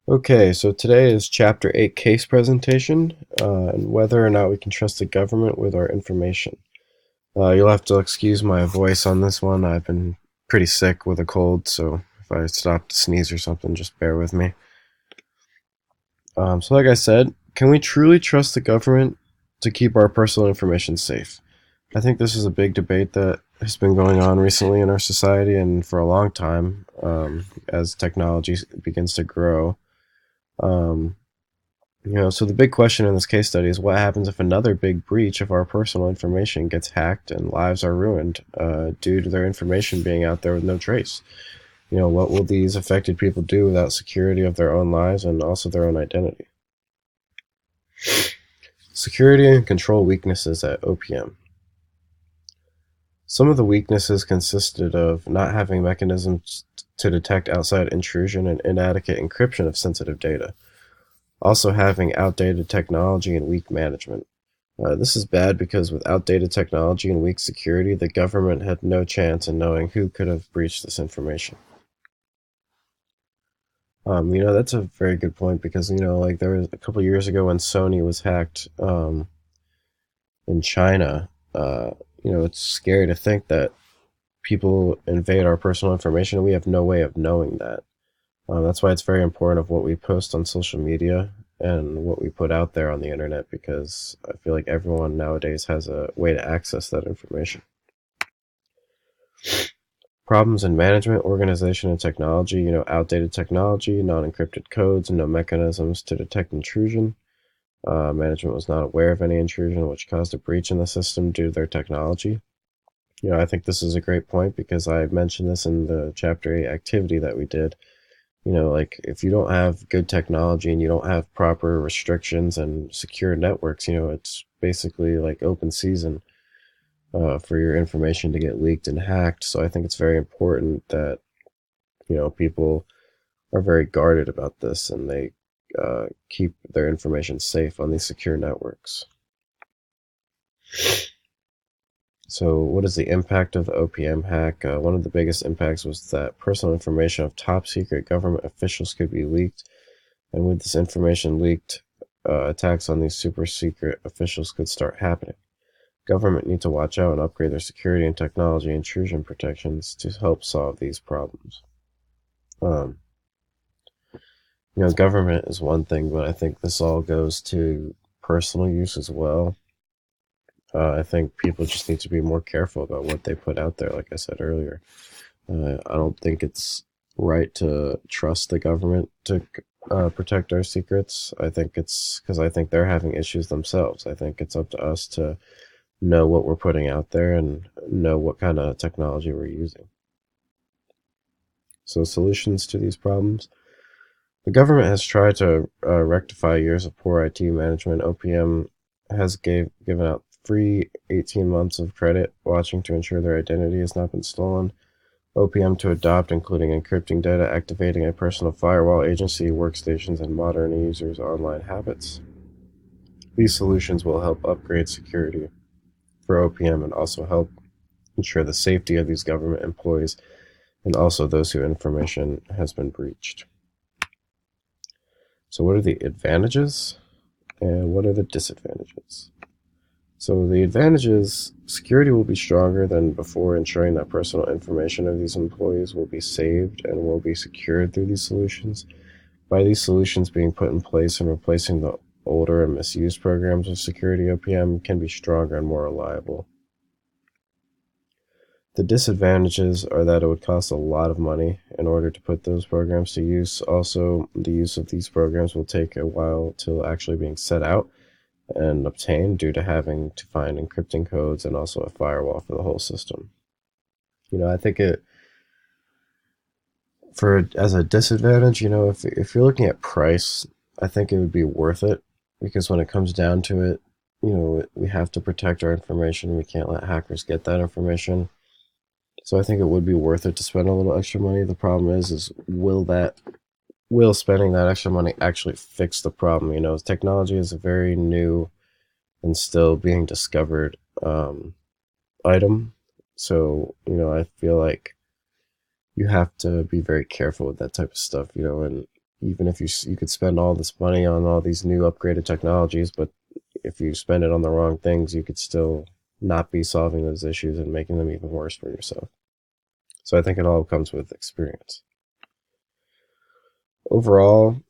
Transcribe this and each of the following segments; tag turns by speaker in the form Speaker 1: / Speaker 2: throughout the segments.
Speaker 1: Okay, so today is Chapter 8 case presentation, and whether or not we can trust the government with our information. You'll have to excuse my voice on this one. I've been pretty sick with a cold, so if I stop to sneeze or something, just bear with me. So like I said, can we truly trust the government to keep our personal information safe? I think this is a big debate that has been going on recently in our society and for a long time, as technology begins to grow. Um, so the big question in this case study is what happens if another big breach of our personal information gets hacked and lives are ruined due to their information being out there with no trace? What will these affected people do without security of their own lives and also their own identity? Security and control weaknesses at OPM. Some of the weaknesses consisted of not having mechanisms to detect outside intrusion and inadequate encryption of sensitive data, also having outdated technology and weak management. This is bad because with outdated technology and weak security, the government had no chance in knowing who could have breached this information. That's a very good point because, like there was a couple years ago when Sony was hacked in China. It's scary to think that people invade our personal information and we have no way of knowing that. That's why it's very important of what we post on social media and what we put out there on the internet because I feel like everyone nowadays has a way to access that information. Problems in management, organization, and technology, outdated technology, non-encrypted codes, and no mechanisms to detect intrusion. Management was not aware of any intrusion, which caused a breach in the system due to their technology. I think this is a great point because I mentioned this in the Chapter 8 activity that we did. Like if you don't have good technology and you don't have proper restrictions and secure networks, it's basically like open season for your information to get leaked and hacked. So I think it's very important that, people are very guarded about this and they keep their information safe on these secure networks. So, what is the impact of the OPM hack? One of the biggest impacts was that personal information of top secret government officials could be leaked, and with this information leaked, attacks on these super secret officials could start happening. Government need to watch out and upgrade their security and technology intrusion protections to help solve these problems. Um, Government is one thing, but I think this all goes to personal use as well. I think people just need to be more careful about what they put out there, like I said earlier. I don't think it's right to trust the government to protect our secrets. I think it's because I think they're having issues themselves. I think it's up to us to know what we're putting out there and know what kind of technology we're using. So, solutions to these problems. The government has tried to rectify years of poor IT management. OPM has given out free 18 months of credit watching to ensure their identity has not been stolen. OPM to adopt, including encrypting data, activating a personal firewall agency, workstations, and modern users' online habits. These solutions will help upgrade security for OPM and also help ensure the safety of these government employees and also those whose information has been breached. So, what are the advantages and what are the disadvantages? So, the advantages security will be stronger than before, ensuring that personal information of these employees will be saved and will be secured through these solutions. By these solutions being put in place and replacing the older and misused programs of security, OPM can be stronger and more reliable. The disadvantages are that it would cost a lot of money in order to put those programs to use. Also, the use of these programs will take a while till actually being set out and obtained due to having to find encrypting codes and also a firewall for the whole system. I think it for as a disadvantage, if you're looking at price, I think it would be worth it because when it comes down to it, we have to protect our information. We can't let hackers get that information. So I think it would be worth it to spend a little extra money. The problem is will spending that extra money actually fix the problem? Technology is a very new and still being discovered item. So I feel like you have to be very careful with that type of stuff. And even if you could spend all this money on all these new upgraded technologies, but if you spend it on the wrong things, you could still not be solving those issues and making them even worse for yourself. So I think it all comes with experience. Overall,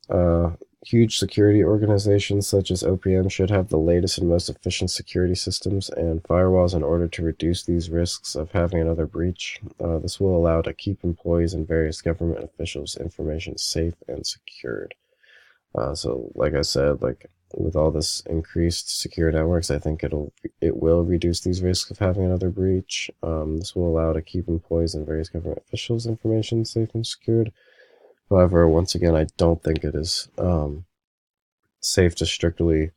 Speaker 1: huge security organizations such as OPM should have the latest and most efficient security systems and firewalls in order to reduce these risks of having another breach. This will allow to keep employees and various government officials' information safe and secured. So, like I said, like with all this increased secure networks, I think it will reduce these risks of having another breach. This will allow to keep employees and various government officials' information safe and secured. However, once again, I don't think it is safe to strictly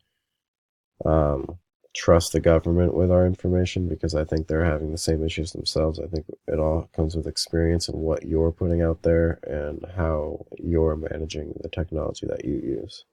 Speaker 1: um, trust the government with our information because I think they're having the same issues themselves. I think it all comes with experience and what you're putting out there and how you're managing the technology that you use.